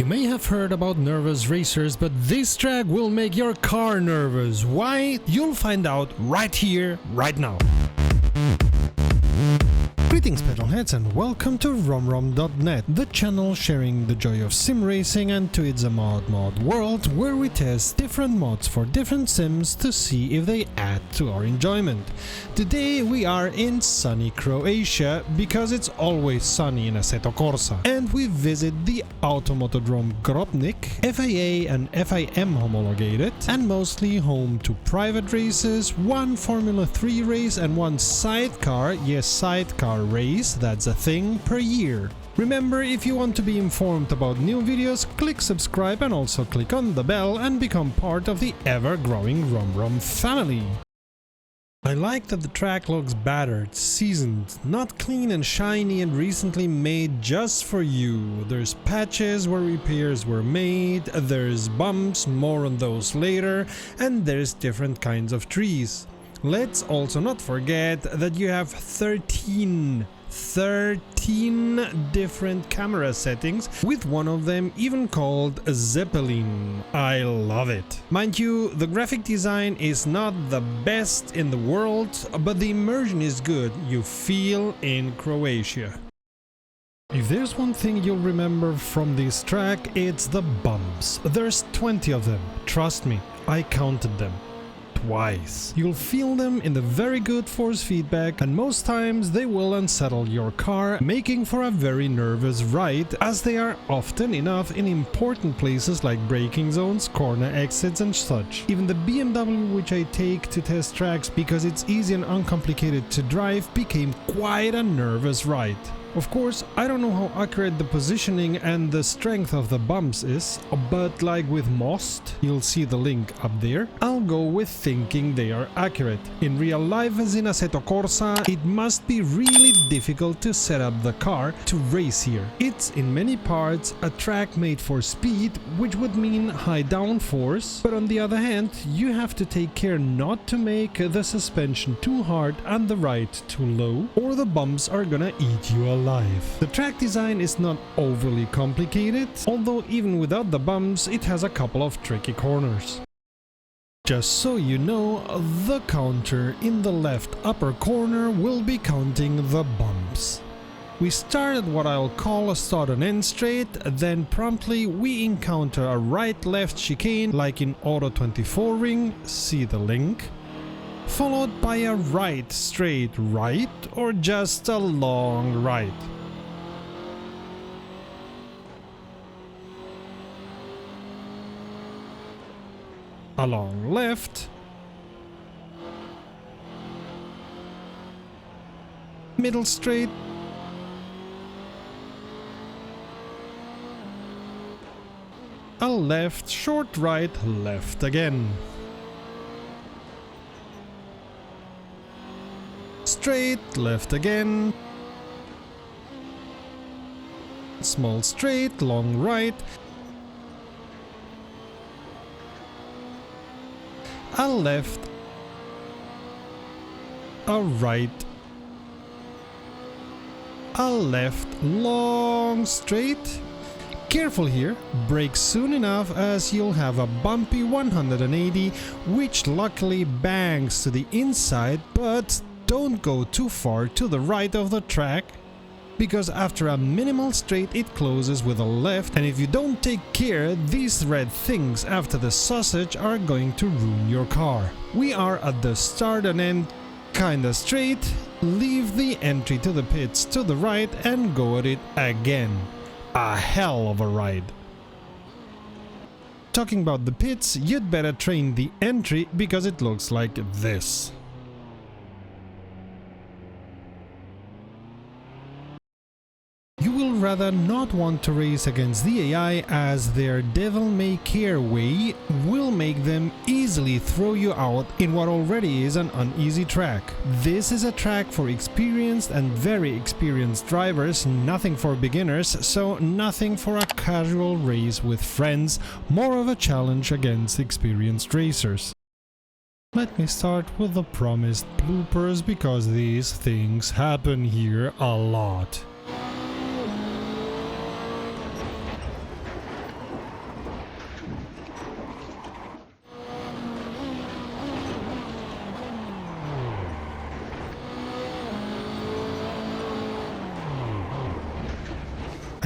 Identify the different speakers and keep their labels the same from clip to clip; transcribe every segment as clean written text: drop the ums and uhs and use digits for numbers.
Speaker 1: may have heard about nervous racers, but this track will make your car nervous. Why? You'll find out right here, right now. Greetings petrolheads and welcome to romrom.net, the channel sharing the joy of sim racing and to its a mod world where we test different mods for different sims to see if they add to our enjoyment. Today we are in sunny Croatia because it's always sunny in Assetto Corsa, and we visit the Automotodrom Grobnik, FIA and FIM homologated, and mostly home to private races, one Formula 3 race and one sidecar, yes sidecar race, that's a thing, per year. Remember, if you want to be informed about new videos, click subscribe and also click on the bell and become part of the ever-growing RomRom family. I like that the track looks battered, seasoned, not clean and shiny and recently made just for you. There's patches where repairs were made, there's bumps, more on those later, and there's different kinds of trees. Let's also not forget that you have 13 different camera settings, with one of them even called Zeppelin. I love it. Mind you, the graphic design is not the best in the world, but the immersion is good. You feel in Croatia. If there's one thing you'll remember from this track, it's the bumps. There's 20 of them. Trust me, I counted them. Twice. You'll feel them in the very good force feedback, and most times they will unsettle your car, making for a very nervous ride, as they are often enough in important places like braking zones, corner exits and such. Even the BMW which I take to test tracks because it's easy and uncomplicated to drive became quite a nervous ride. Of course, I don't know how accurate the positioning and the strength of the bumps is, but like with Most, you'll see the link up there, I'll go with thinking they are accurate. In real life, as in Assetto Corsa, it must be really difficult to set up the car to race here. It's in many parts a track made for speed, which would mean high downforce, but on the other hand, you have to take care not to make the suspension too hard and the ride too low, or the bumps are gonna eat you alive. The track design is not overly complicated, although even without the bumps it has a couple of tricky corners. Just so you know, the counter in the left upper corner will be counting the bumps. We start at what I'll call a start and end straight, then promptly we encounter a right-left chicane like in Auto 24 ring, see the link, followed by a right straight right or just a long right. A long left, middle straight, a left short right, left again. Straight, left again, small straight, long right, a left, a right, a left, long straight. Careful here, brake soon enough as you'll have a bumpy 180, which luckily bangs to the inside, but don't go too far to the right of the track, because after a minimal straight it closes with a left, and if you don't take care, these red things after the sausage are going to ruin your car. We are at the start and end, kinda straight, leave the entry to the pits to the right and go at it again. A hell of a ride. Talking about the pits, you'd better train the entry because it looks like this. You will rather not want to race against the AI, as their devil-may-care way will make them easily throw you out in what already is an uneasy track. This is a track for experienced and very experienced drivers, nothing for beginners, so nothing for a casual race with friends, more of a challenge against experienced racers. Let me start with the promised bloopers because these things happen here a lot.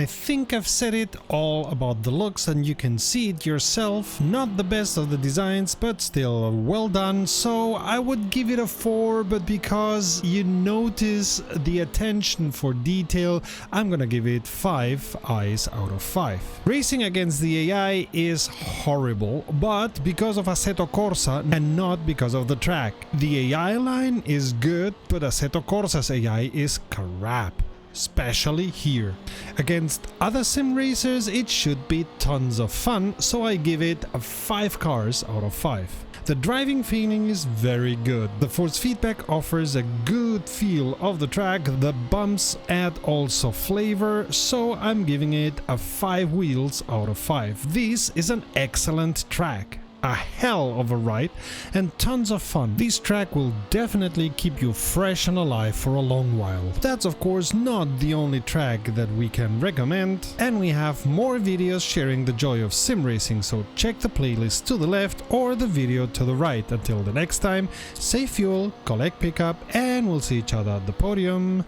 Speaker 1: I think I've said it all about the looks and you can see it yourself. Not the best of the designs, but still well done, so I would give it a 4, but because you notice the attention for detail, I'm gonna give it 5 eyes out of 5. Racing against the AI is horrible, but because of Assetto Corsa and not because of the track. The AI line is good, but Assetto Corsa's AI is crap. Especially here. Against other sim racers it should be tons of fun, so I give it 5 cars out of 5. The driving feeling is very good. The force feedback offers a good feel of the track, the bumps add also flavor, so I'm giving it a 5 wheels out of 5. This is an excellent track. A hell of a ride and tons of fun. This track will definitely keep you fresh and alive for a long while. That's of course not the only track that we can recommend, and we have more videos sharing the joy of sim racing, so check the playlist to the left or the video to the right. Until the next time, save fuel, collect pickup, and we'll see each other at the podium.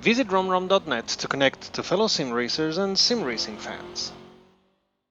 Speaker 2: Visit romrom.net to connect to fellow sim racers and sim racing fans.